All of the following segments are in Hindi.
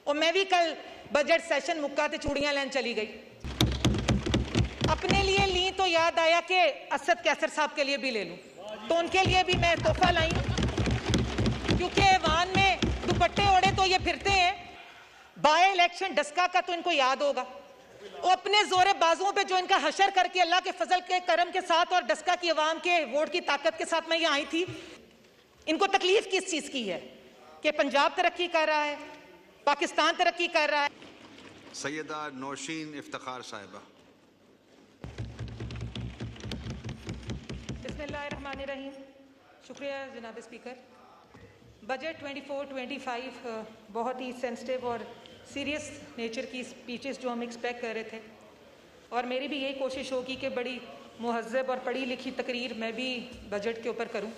और मैं भी कल बजट सेशन मुक्का ते चूड़ियां लेन चली गई। अपने लिए ली तो याद आया कि असद कैसर साहब के लिए भी ले लूं, तो उनके लिए भी मैं तोहफा लाई, क्योंकि ऐवान में दुपट्टे ओढ़े तो ये फिरते हैं। बाय इलेक्शन डस्का का तो इनको याद होगा, वो अपने जोरे बाजुओं पे जो इनका हशर करके अल्लाह के फजल के करम के साथ और डस्का की अवाम के वोट की ताकत के साथ मैं यहाँ आई थी। इनको तकलीफ किस चीज की है कि पंजाब तरक्की कर रहा है, पाकिस्तान तरक्की कर रहा है। सैयदा नौशीन इफ्तिखार साहिबा। बिस्मिल्लाहिर्रहमानिर्रहीम। शुक्रिया जनाब स्पीकर। बजट 24-25 बहुत ही सेंसिटिव और सीरियस नेचर की स्पीचेस जो हम एक्सपेक्ट कर रहे थे, और मेरी भी यही कोशिश होगी कि बड़ी मुहज़्ज़ब और पढ़ी लिखी तकरीर मैं भी बजट के ऊपर करूं।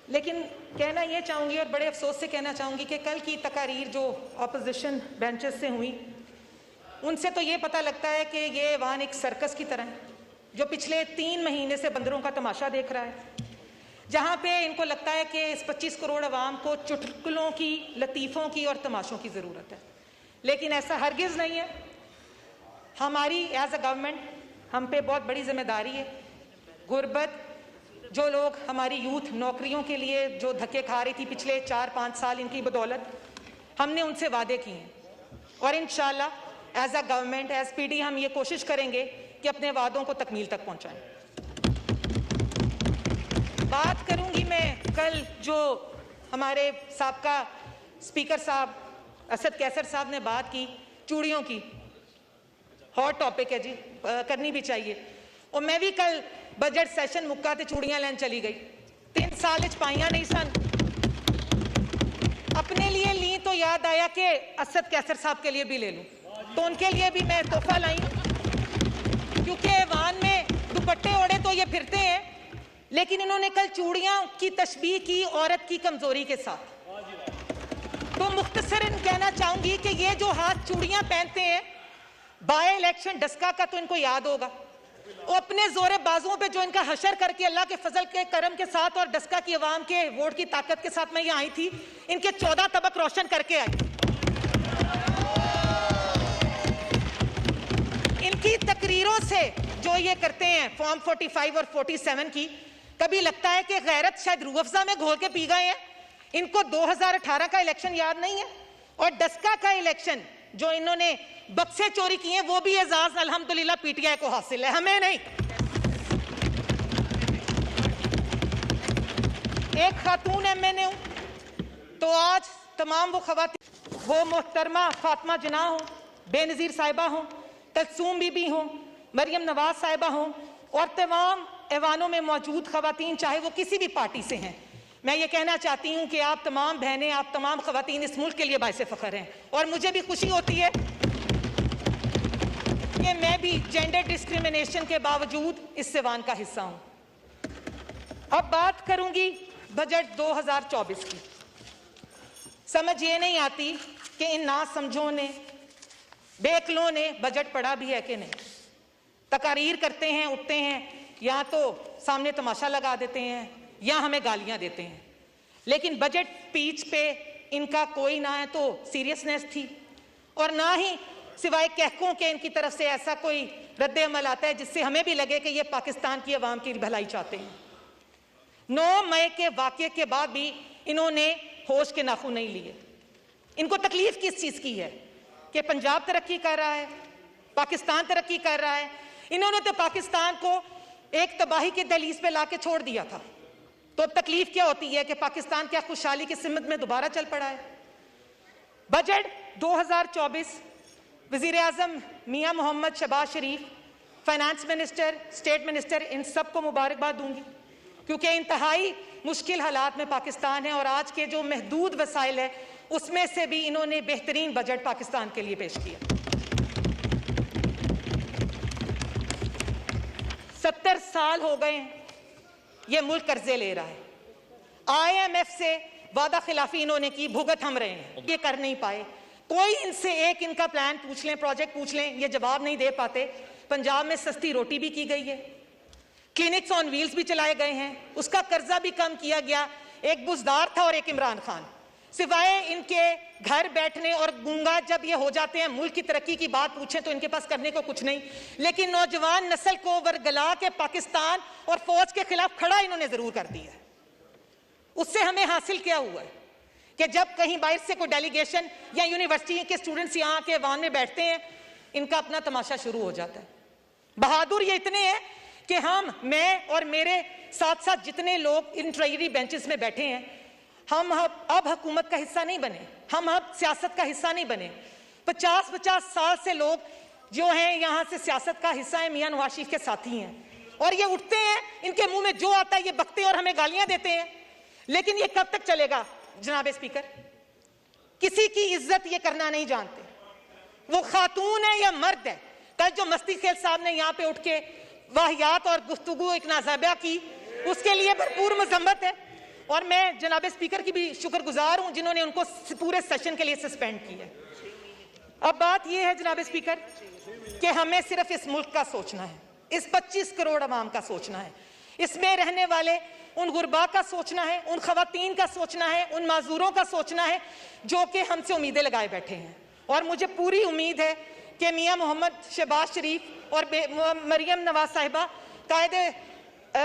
लेकिन कहना ये चाहूँगी और बड़े अफसोस से कहना चाहूँगी कि कल की तकारीर जो अपोजिशन बेंचेस से हुई, उनसे तो ये पता लगता है कि ये वाहन एक सर्कस की तरह है जो पिछले 3 महीने से बंदरों का तमाशा देख रहा है, जहाँ पे इनको लगता है कि इस 25 करोड़ अवाम को चुटकुलों की, लतीफ़ों की और तमाशों की ज़रूरत है। लेकिन ऐसा हरगिज़ नहीं है। हमारी एज अ गवर्नमेंट हम पे बहुत बड़ी जिम्मेदारी है। गुर्बत, जो लोग हमारी यूथ नौकरियों के लिए जो धक्के खा रही थी पिछले 4-5 साल, इनकी बदौलत हमने उनसे वादे किए हैं, और इंशाल्लाह as a government, as PD हम ये कोशिश करेंगे कि अपने वादों को तकमील तक पहुँचाएँ। बात करूंगी मैं कल जो हमारे साबका स्पीकर साहब असद कैसर साहब ने बात की चूड़ियों की। हॉट टॉपिक है जी, करनी भी चाहिए। और मैं भी कल बजट सेशन मुक्का ते चूड़ियां लेन चली गई। 3 साल पाइयां नहीं सन। अपने लिए ली तो याद आया कि असद कैसर साहब के लिए भी ले लूं, तो उनके लिए भी मैं तोहफा लाई, क्योंकि ऐवान में दुपट्टे ओढ़े तो ये फिरते हैं, लेकिन इन्होंने कल चूड़ियां की तशबीह की औरत की कमजोरी के साथ। तो मुख्तसरन कहना चाहूंगी कि ये जो हाथ चूड़ियां पहनते हैं, बाय इलेक्शन डस्का का तो इनको याद होगा। वो अपने जोरे बाजुओं पे जो इनका हशर करके अल्लाह के फजल के करम के साथ और डस्का की अवाम के वोट की ताकत के साथ मैं यहाँ आई थी, इनके 14 तबक रोशन करके आई। इनकी तकरीरों से जो ये करते हैं फॉर्म 45 और 47 की, कभी लगता है कि गैरत शायद रूह अफ़ज़ा में घोल के पी गए हैं। इनको 2018 का इलेक्शन याद नहीं है, और डस्का का इलेक्शन जो इन्होंने बक्से चोरी किए वो भी एजाज अल्हम्दुलिल्लाह पीटीआई को हासिल है, हमें नहीं। एक खातून एमएनए हूं, तो आज तमाम वो खवातीन, वो मोहतरमा फातिमा जना हो, बेनज़ीर साहिबा हो, कलसूम बीबी हो, मरियम नवाज साहिबा हो, और तमाम ऐवानों में मौजूद खवातीन, चाहे वो किसी भी पार्टी से हैं, मैं ये कहना चाहती हूँ कि आप तमाम बहनें, आप तमाम खवातीन इस मुल्क के लिए बाइसे फ़ख्र हैं। और मुझे भी खुशी होती है कि मैं भी जेंडर डिस्क्रिमिनेशन के बावजूद इस सिवान का हिस्सा हूँ। अब बात करूंगी बजट 2024 की। समझ ये नहीं आती कि इन ना समझों ने, बेअक्लों ने बजट पढ़ा भी है कि नहीं। तकारीर करते हैं, उठते हैं, या तो सामने तमाशा लगा देते हैं या हमें गालियां देते हैं, लेकिन बजट स्पीच पे इनका कोई ना है तो सीरियसनेस थी, और ना ही सिवाय कहकों के इनकी तरफ से ऐसा कोई रद्द अमल आता है जिससे हमें भी लगे कि ये पाकिस्तान की अवाम की भलाई चाहते हैं। 9 मई के वाक़े के बाद भी इन्होंने होश के नाखून नहीं लिए। इनको तकलीफ किस चीज़ की है कि पंजाब तरक्की कर रहा है, पाकिस्तान तरक्की कर रहा है। इन्होंने तो पाकिस्तान को एक तबाही के दहलीज पे लाके छोड़ दिया था, तो अब तकलीफ क्या होती है कि पाकिस्तान क्या खुशहाली की सिमत में दोबारा चल पड़ा है। बजट 2024 वज़ीर आज़म मियां मोहम्मद शहबाज शरीफ, फाइनेंस मिनिस्टर, स्टेट मिनिस्टर, इन सबको मुबारकबाद दूंगी, क्योंकि इंतहाई मुश्किल हालात में पाकिस्तान है, और आज के जो महदूद वसाइल है उसमें से भी इन्होंने बेहतरीन बजट पाकिस्तान के लिए पेश किया। 70 साल हो गए ये मुल्क कर्जे ले रहा है। IMF से वादा खिलाफी इन्होंने की, भुगत हम रहे हैं, ये कर नहीं पाए। कोई इनसे एक इनका प्लान पूछ लें, प्रोजेक्ट पूछ लें, ये जवाब नहीं दे पाते। पंजाब में सस्ती रोटी भी की गई है, क्लिनिक्स ऑन व्हील्स भी चलाए गए हैं, उसका कर्जा भी कम किया गया। एक बुजदार था और एक इमरान खान। सिवाय इनके घर बैठने और गूंगा जब ये हो जाते हैं मुल्क की तरक्की की बात पूछें तो इनके पास करने को कुछ नहीं। लेकिन नौजवान नस्ल को वरगला के पाकिस्तान और फौज के खिलाफ खड़ा इन्होंने जरूर कर दिया है। उससे हमें हासिल क्या हुआ है कि जब कहीं बाहर से कोई डेलीगेशन या यूनिवर्सिटी के स्टूडेंट्स यहाँ के वाहन में बैठते हैं, इनका अपना तमाशा शुरू हो जाता है। बहादुर ये इतने हैं कि मैं और मेरे साथ साथ जितने लोग इन ट्रेजरी बेंचेस में बैठे हैं, हम अब हुकूमत का हिस्सा नहीं बने, हम अब सियासत का हिस्सा नहीं बने। 50-50 साल से लोग जो हैं यहाँ से सियासत का हिस्सा है, मियां नवाज शरीफ के साथी हैं, और ये उठते हैं, इनके मुंह में जो आता है ये बकते हैं और हमें गालियां देते हैं। लेकिन ये कब तक चलेगा जनाब स्पीकर? किसी की इज्जत ये करना नहीं जानते, वो खातून है या मर्द है। कल जो मस्ती खेल साहब ने यहाँ पे उठ के वाहियात और गुफ्तगू एक नाज़ाबिया की, उसके लिए भरपूर मजम्मत है, और मैं जनाब स्पीकर की भी शुक्रगुजार हूं जिन्होंने उनको पूरे सेशन के लिए सस्पेंड किया। अब बात यह है जनाब स्पीकर कि हमें सिर्फ इस मुल्क का सोचना है, इस 25 करोड़ अवाम का सोचना है, इसमें रहने वाले उन गुरबा का सोचना है, उन खवातीन का सोचना है, उन माजूरों का सोचना है जो कि हमसे उम्मीदें लगाए बैठे हैं। और मुझे पूरी उम्मीद है कि मियां मोहम्मद शहबाज शरीफ और मरियम नवाज साहिबा कायदे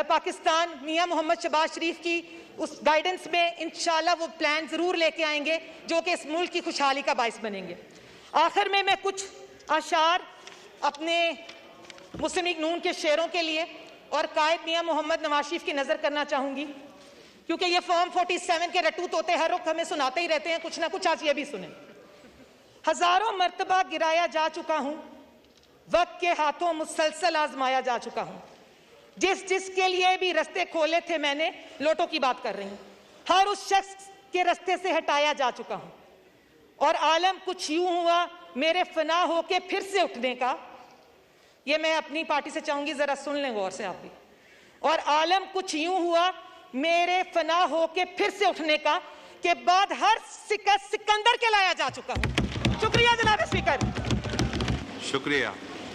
पाकिस्तान मियां मोहम्मद शहबाज शरीफ की उस गाइडेंस में इंशाल्लाह वो प्लान जरूर लेके आएंगे जो कि इस मुल्क की खुशहाली का बाइस बनेंगे। आखिर में मैं कुछ अशार अपने मुस्लिम लीग नून के शेरों के लिए और कायद मियां मोहम्मद नवाज शरीफ की नजर करना चाहूंगी, क्योंकि ये फॉर्म 47 के रटू तोते हर वक्त हमें सुनाते ही रहते हैं कुछ ना कुछ। आज ये भी सुने। हजारों मर्तबा गिराया जा चुका हूं, वक्त के हाथों मुसलसल आजमाया जा चुका हूं, जिसके लिए भी रास्ते खोले थे मैंने, लोटों की बात कर रही हूं, हर उस शख्स के रास्ते से हटाया जा चुका हूं। और आलम कुछ यूं हुआ मेरे फना होके फिर से उठने का, ये मैं अपनी पार्टी से चाहूंगी जरा सुन लें गौर से आप भी। और आलम कुछ यूं हुआ मेरे फना होके फिर से उठने का, के बाद हर सिकंदर के लाया जा चुका हूं। शुक्रिया जनाब स्पीकर। शुक्रिया।